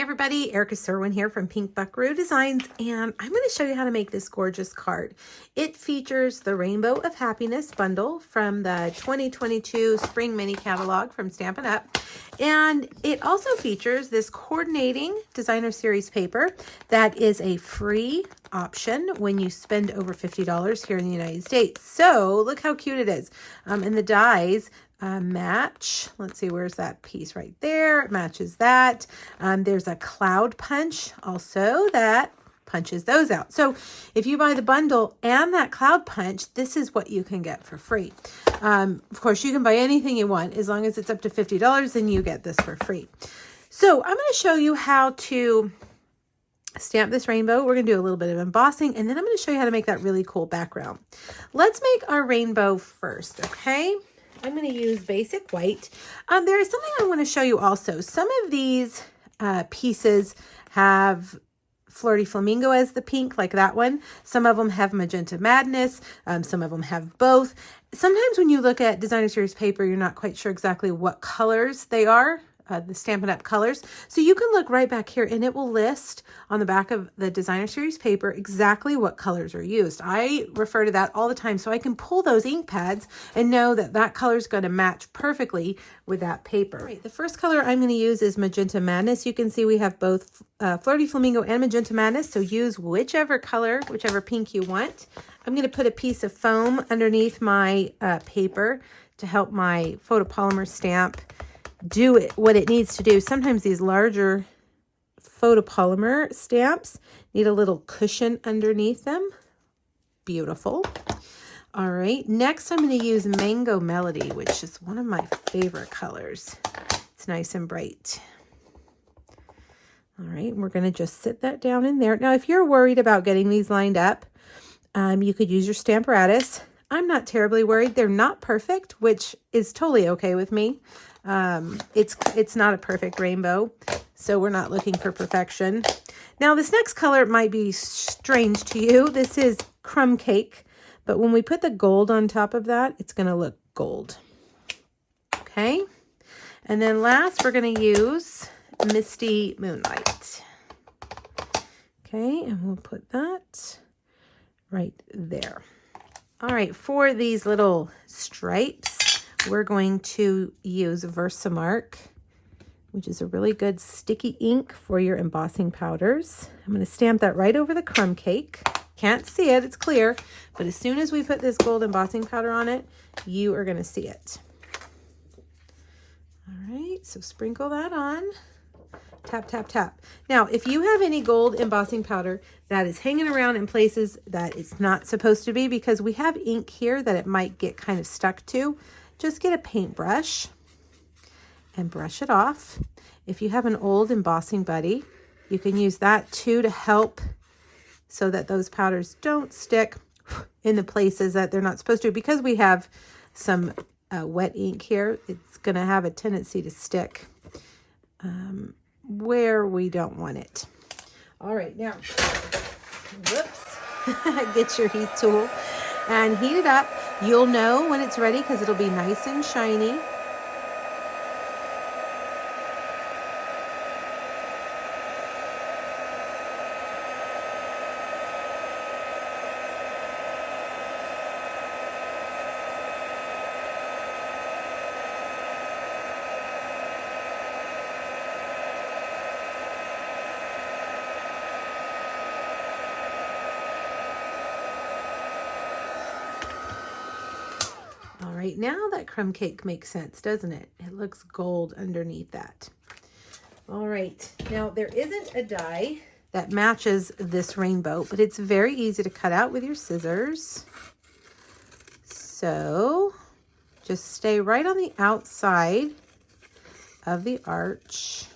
everybody, Erica Serwin here from Pink Buckaroo Designs, and I'm going to show you how to make this gorgeous card. It features the Rainbow of Happiness bundle from the 2022 Spring Mini Catalog from Stampin' Up! And it also features this coordinating designer series paper that is a free option when you spend over $50 here in the United States. So look how cute it is. And the dies match. Let's see, where's that piece right there? It matches that. There's a cloud punch also that punches those out. So if you buy the bundle and that cloud punch, this is what you can get for free. Of course, you can buy anything you want. As long as it's up to $50, then you get this for free. So I'm going to show you how to stamp this rainbow. We're going to do a little bit of embossing, and then I'm going to show you how to make that really cool background. Let's make our rainbow first, okay? I'm going to use basic white. There is something I want to show you also. Some of these pieces have Flirty Flamingo as the pink, like that one. Some of them have Magenta Madness. Some of them have both. Sometimes when you look at designer series paper, you're not quite sure exactly what colors they are. The Stampin' Up! Colors. So you can look right back here and it will list on the back of the designer series paper exactly what colors are used. I refer to that all the time so I can pull those ink pads and know that that color is going to match perfectly with that paper. Right, the first color I'm going to use is Magenta Madness. You can see we have both Flirty Flamingo and Magenta Madness, so use whichever color, whichever pink you want. I'm going to put a piece of foam underneath my paper to help my photopolymer stamp do what it needs to do. Sometimes these larger photopolymer stamps need a little cushion underneath them. Beautiful. All right, next I'm going to use Mango Melody, which is one of my favorite colors. It's nice and bright. All right, we're going to just sit that down in there. Now, if you're worried about getting these lined up, you could use your Stamparatus. I'm not terribly worried. They're not perfect, which is totally okay with me. It's not a perfect rainbow, so we're not looking for perfection. Now, this next color might be strange to you. This is Crumb Cake, but when we put the gold on top of that, it's going to look gold. Okay, and then last, we're going to use Misty Moonlight. Okay, and we'll put that right there. All right, for these little stripes, we're going to use Versamark, which is a really good sticky ink for your embossing powders. I'm going to stamp that right over the crumb cake. Can't see it, it's clear, but as soon as we put this gold embossing powder on it, you are going to see it. All right, so sprinkle that on. Tap, tap, tap. Now, if you have any gold embossing powder that is hanging around in places that it's not supposed to be, because we have ink here that it might get kind of stuck to, just get a paintbrush and brush it off. If you have an old embossing buddy, you can use that too to help so that those powders don't stick in the places that they're not supposed to. Because we have some wet ink here, it's going to have a tendency to stick where we don't want it. All right, now, whoops, get your heat tool and heat it up. You'll know when it's ready because it'll be nice and shiny. All right, now that crumb cake makes sense, doesn't it? It looks gold underneath that. All right, now there isn't a die that matches this rainbow, but it's very easy to cut out with your scissors. So just stay right on the outside of the arch,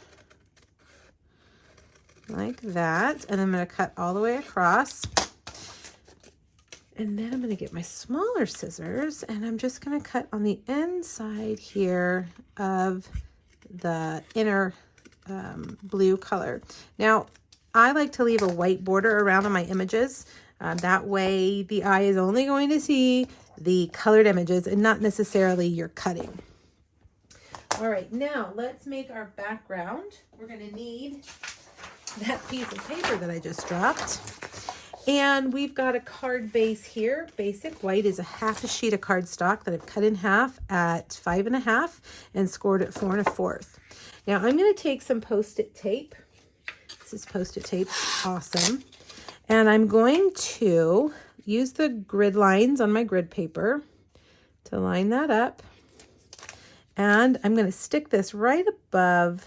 like that. And I'm going to cut all the way across. And then I'm going to get my smaller scissors and I'm just going to cut on the inside here of the inner blue color. Now, I like to leave a white border around on my images. That way the eye is only going to see the colored images and not necessarily your cutting. All right, now let's make our background. We're going to need that piece of paper that I just dropped. And we've got a card base here. Basic white is a half a sheet of cardstock that I've cut in half at 5.5 and scored at 4 1/4. Now I'm going to take some Post-it tape. This is Post-it tape, awesome. And I'm going to use the grid lines on my grid paper to line that up. And I'm going to stick this right above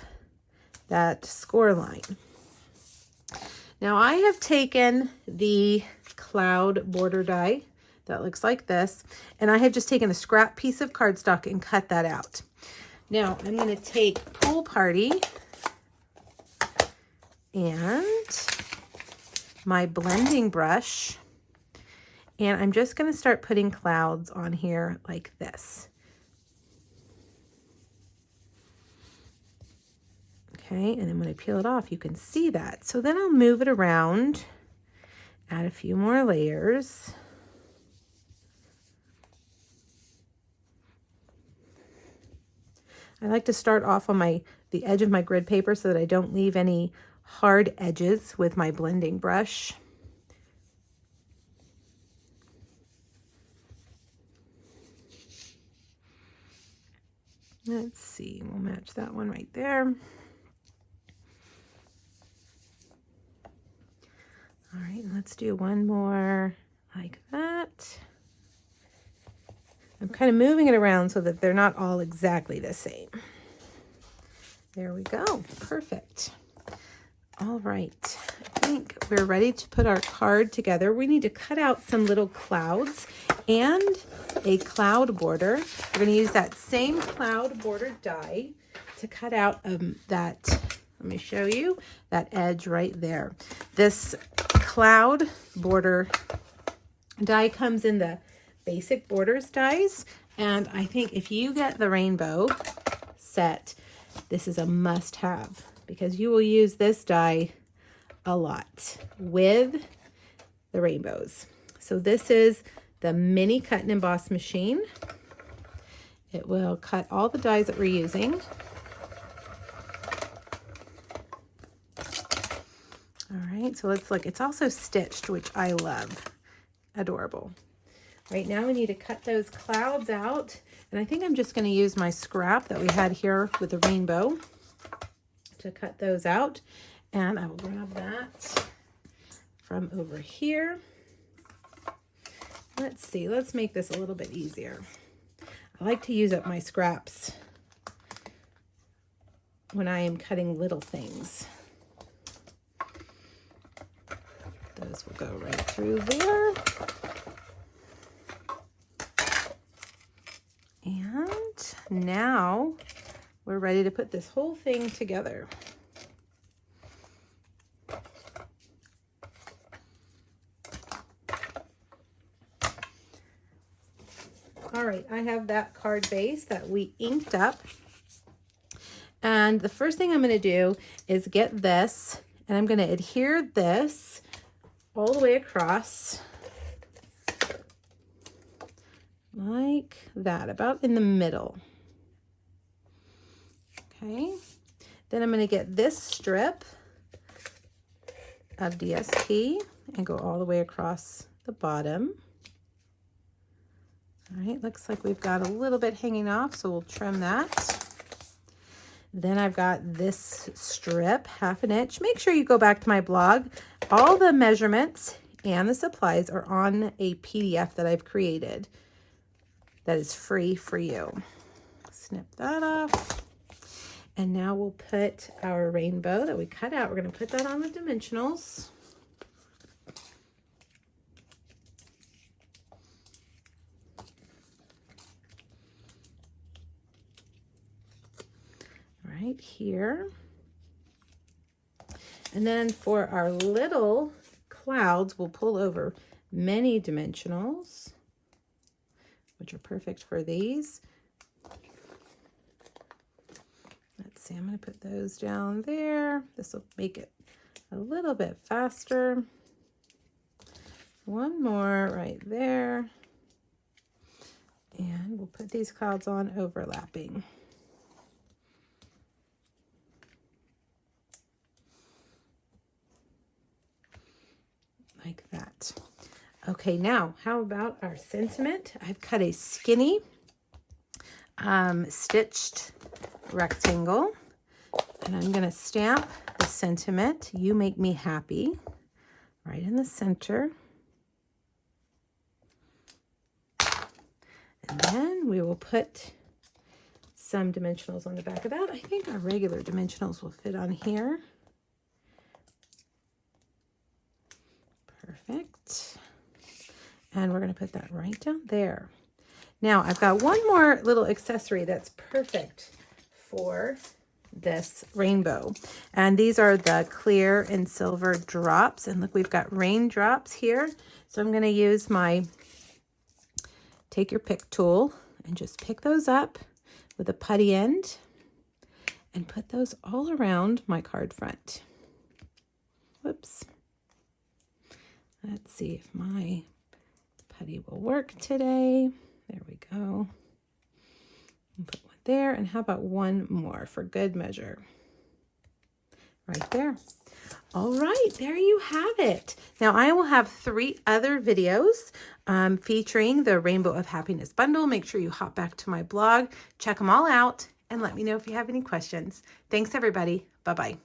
that score line. Now I have taken the cloud border die that looks like this, and I have just taken a scrap piece of cardstock and cut that out. Now I'm going to take Pool Party and my blending brush, and I'm just going to start putting clouds on here like this. Okay, and then when I peel it off, you can see that. So then I'll move it around, add a few more layers. I like to start off on the edge of my grid paper so that I don't leave any hard edges with my blending brush. Let's see, we'll match that one right there. All right, let's do one more like that. I'm kind of moving it around so that they're not all exactly the same. There we go, perfect. All right, I think we're ready to put our card together. We need to cut out some little clouds and a cloud border. We're going to use that same cloud border die to cut out that, let me show you, that edge right there. This cloud border die comes in the basic borders dies, and I think if you get the rainbow set, this is a must-have because you will use this die a lot with the rainbows. So this is the mini cut and emboss machine. It will cut all the dies that we're using. All right, so let's look. It's also stitched, which I love. Adorable. Right now we need to cut those clouds out, and I think I'm just going to use my scrap that we had here with the rainbow to cut those out, and I will grab that from over here. Let's see, let's make this a little bit easier. I like to use up my scraps when I am cutting little things. Those will go right through there. And now we're ready to put this whole thing together. All right, I have that card base that we inked up. And the first thing I'm going to do is get this, and I'm going to adhere this all the way across like that, about in the middle. Okay, then I'm going to get this strip of DSP and go all the way across the bottom. All right, looks like we've got a little bit hanging off, so we'll trim that. Then I've got this strip, 1/2 inch. Make sure you go back to my blog. All the measurements and the supplies are on a PDF that I've created that is free for you. Snip that off. And now we'll put our rainbow that we cut out. We're going to put that on the dimensionals. Right here. And then for our little clouds, we'll pull over many dimensionals, which are perfect for these. Let's see, I'm going to put those down there. This will make it a little bit faster. One more right there. And we'll put these clouds on like that. Okay, now how about our sentiment? I've cut a skinny stitched rectangle, and I'm going to stamp the sentiment, "You make me happy," right in the center. And then we will put some dimensionals on the back of that. I think our regular dimensionals will fit on here. Perfect. And we're going to put that right down there. Now I've got one more little accessory that's perfect for this rainbow. And these are the clear and silver drops. And look, we've got raindrops here. So I'm going to use my take your pick tool and just pick those up with a putty end and put those all around my card front. Whoops. Let's see if my putty will work today. There we go. Put one there, and how about one more for good measure? Right there. All right, there you have it. Now I will have 3 other videos featuring the Rainbow of Happiness bundle. Make sure you hop back to my blog, check them all out, and let me know if you have any questions. Thanks, everybody. Bye-bye.